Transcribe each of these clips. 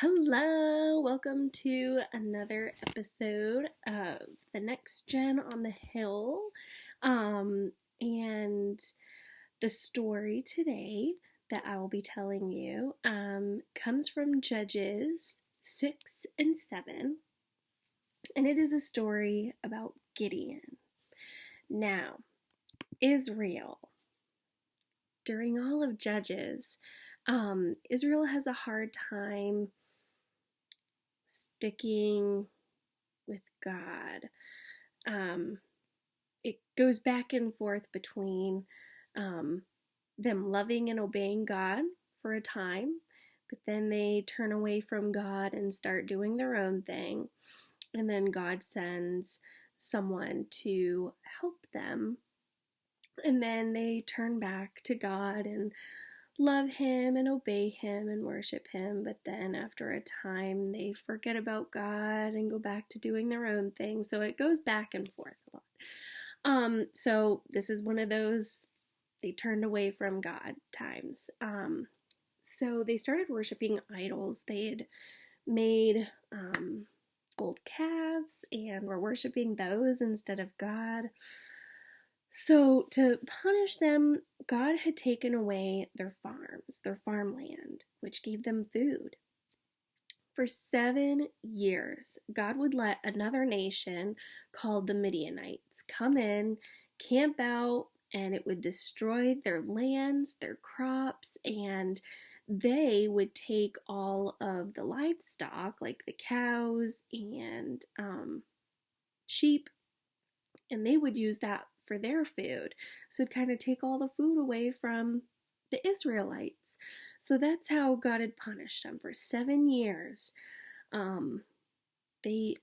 Hello, welcome to another episode of the Next Gen on the Hill. And the story today that I will be telling you comes from Judges 6 and 7, and it is a story about Gideon. Now, Israel. During all of Judges, Israel has a hard time sticking with God. It goes back and forth between them loving and obeying God for a time, but then they turn away from God and start doing their own thing. And then God sends someone to help them. And then they turn back to God and love Him and obey Him and worship Him. But then after a time, they forget about God and go back to doing their own thing. So it goes back and forth a lot. So this is one of those they turned away from God times. So they started worshiping idols. They had made gold calves and were worshiping those instead of God. So to punish them, God had taken away their farms, their farmland, which gave them food. For 7 years, God would let another nation called the Midianites come in, camp out, and it would destroy their lands, their crops, and they would take all of the livestock, like the cows and sheep, and they would use that for their food. So it'd kind of take all the food away from the Israelites. So that's how God had punished them for 7 years. They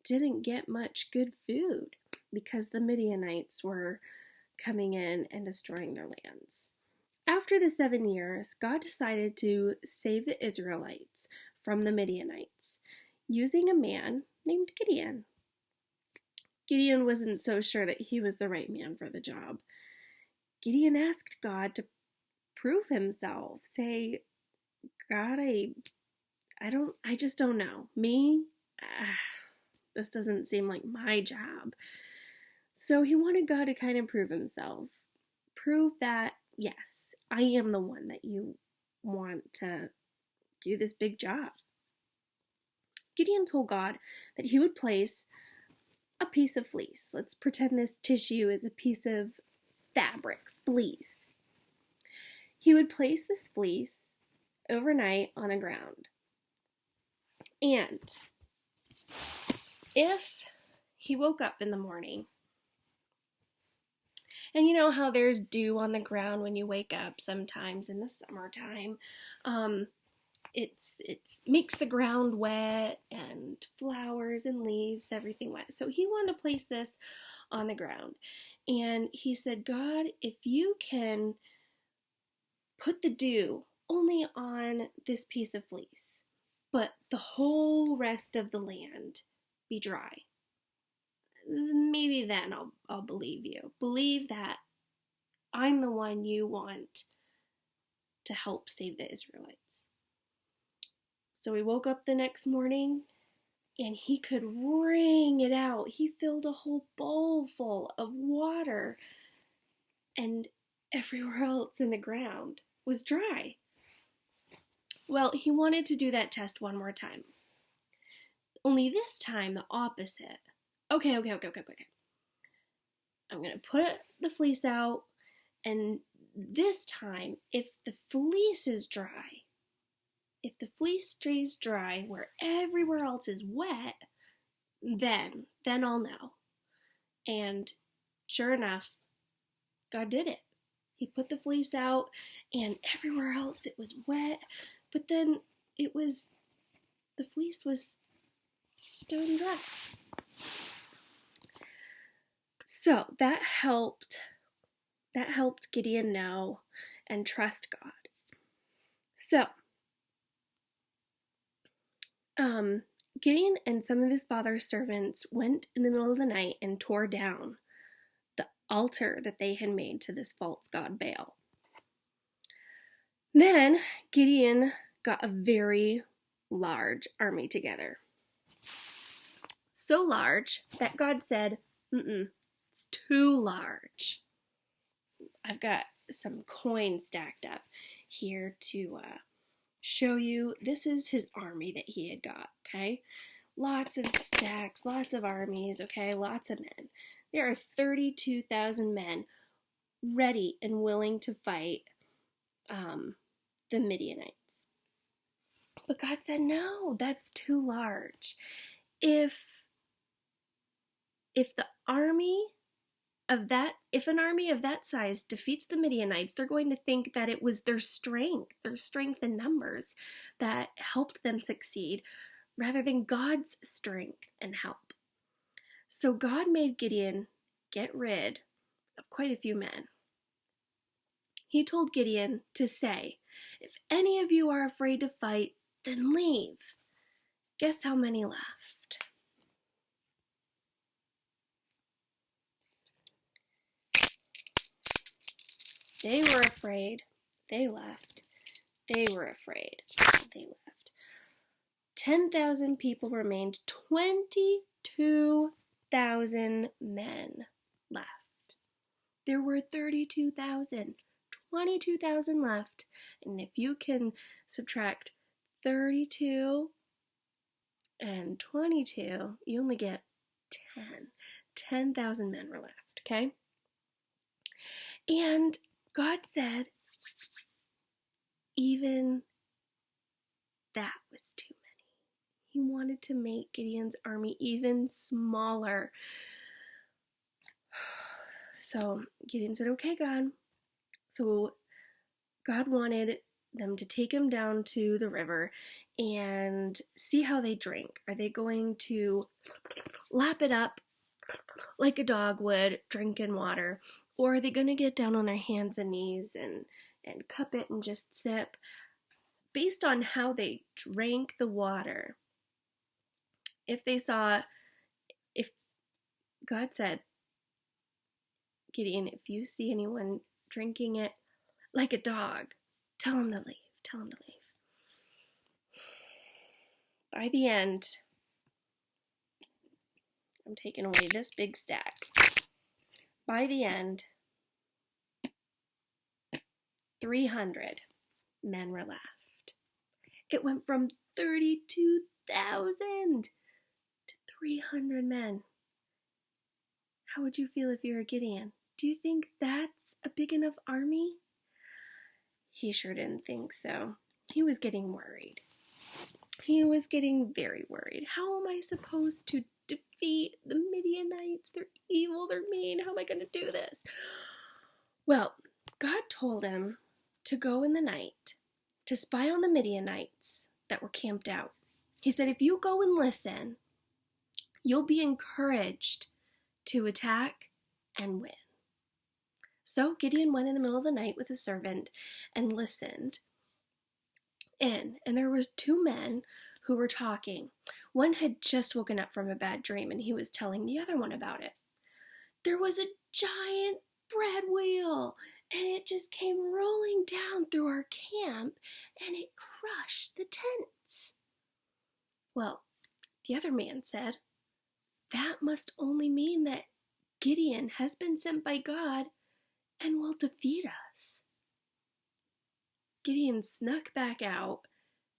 didn't get much good food because the Midianites were coming in and destroying their lands. After the 7 years, God decided to save the Israelites from the Midianites using a man named Gideon. Gideon wasn't so sure that he was the right man for the job. Gideon asked God to prove himself. Say, God, I just don't know. This doesn't seem like my job. So he wanted God to kind of prove himself. Prove that, yes, I am the one that you want to do this big job. Gideon told God that he would place a piece of fleece. Let's pretend this tissue is a piece of fabric, fleece. He would place this fleece overnight on the ground. And if he woke up in the morning, and you know how there's dew on the ground when you wake up sometimes in the summertime, it makes the ground wet and flowers and leaves, everything wet. So he wanted to place this on the ground. And he said, God, if you can put the dew only on this piece of fleece, but the whole rest of the land be dry, maybe then I'll believe you. Believe that I'm the one you want to help save the Israelites. So he woke up the next morning and he could wring it out. He filled a whole bowl full of water, and everywhere else in the ground was dry. Well, he wanted to do that test one more time. Only this time the opposite. Okay. I'm going to put the fleece out, and this time, if the fleece is dry, if the fleece stays dry where everywhere else is wet, then I'll know. And sure enough, God did it. He put the fleece out, and everywhere else it was wet, but then the fleece was stone dry. So that helped Gideon know and trust God. So Gideon and some of his father's servants went in the middle of the night and tore down the altar that they had made to this false god Baal. Then Gideon got a very large army together. So large that God said, it's too large. I've got some coins stacked up here to show you. This is his army that he had got, okay? Lots of stacks, lots of armies, okay? Lots of men. There are 32,000 men ready and willing to fight the Midianites. But God said, no, that's too large. If an army of that size defeats the Midianites, they're going to think that it was their strength in numbers that helped them succeed, rather than God's strength and help. So God made Gideon get rid of quite a few men. He told Gideon to say, if any of you are afraid to fight, then leave. Guess how many left? They were afraid. They left. They were afraid. They left. 10,000 people remained. 22,000 men left. There were 32,000. 22,000 left. And if you can subtract 32 and 22, you only get 10. 10,000 men were left, okay? And God said, even that was too many. He wanted to make Gideon's army even smaller. So Gideon said, okay, God. So God wanted them to take him down to the river and see how they drink. Are they going to lap it up like a dog would drinking water? Or are they going to get down on their hands and knees and cup it and just sip? Based on how they drank the water, if God said, Gideon, if you see anyone drinking it like a dog, tell him to leave. Tell him to leave. By the end, I'm taking away this big stack. By the end, 300 men were left. It went from 32,000 to 300 men. How would you feel if you were Gideon? Do you think that's a big enough army? He sure didn't think so. He was getting worried. He was getting very worried. How am I supposed to defeat the Midianites? They're evil, they're mean. How am I going to do this? Well, God told him to go in the night to spy on the Midianites that were camped out. He said, if you go and listen, you'll be encouraged to attack and win. So Gideon went in the middle of the night with his servant and listened in. And there was two men who were talking. One had just woken up from a bad dream, and he was telling the other one about it. There was a giant bread wheel, and it just came rolling down through our camp, and it crushed the tents. Well, the other man said, that must only mean that Gideon has been sent by God and will defeat us. Gideon snuck back out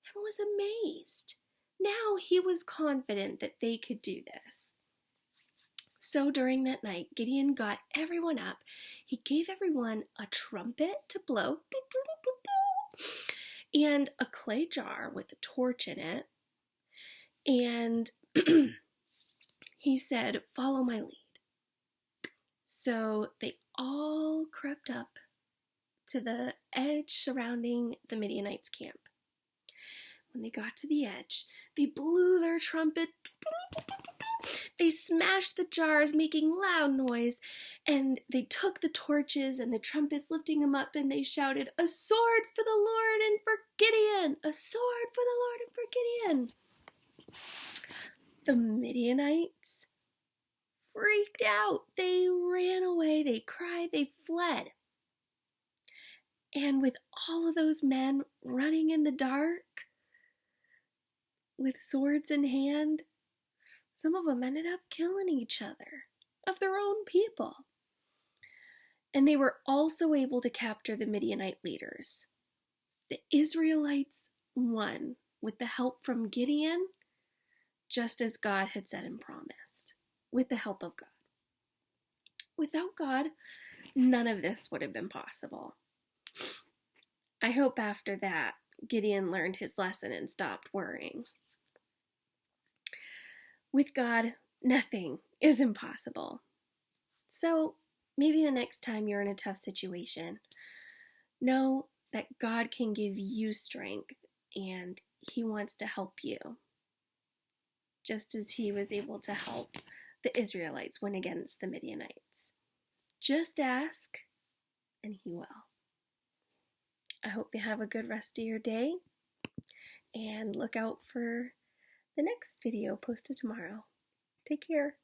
and was amazed. Now he was confident that they could do this. So during that night, Gideon got everyone up. He gave everyone a trumpet to blow and a clay jar with a torch in it. And he said, follow my lead. So they all crept up to the edge surrounding the Midianites' camp. When they got to the edge, they blew their trumpet. They smashed the jars, making loud noise, and they took the torches and the trumpets, lifting them up, and they shouted, a sword for the Lord and for Gideon! A sword for the Lord and for Gideon! The Midianites freaked out. They ran away, they cried, they fled. And with all of those men running in the dark, with swords in hand. Some of them ended up killing each other, of their own people. And they were also able to capture the Midianite leaders. The Israelites won with the help from Gideon, just as God had said and promised, with the help of God. Without God, none of this would have been possible. I hope after that, Gideon learned his lesson and stopped worrying. With God, nothing is impossible. So maybe the next time you're in a tough situation, know that God can give you strength and He wants to help you, just as He was able to help the Israelites win against the Midianites. Just ask and He will. I hope you have a good rest of your day and look out for the next video posted tomorrow. Take care.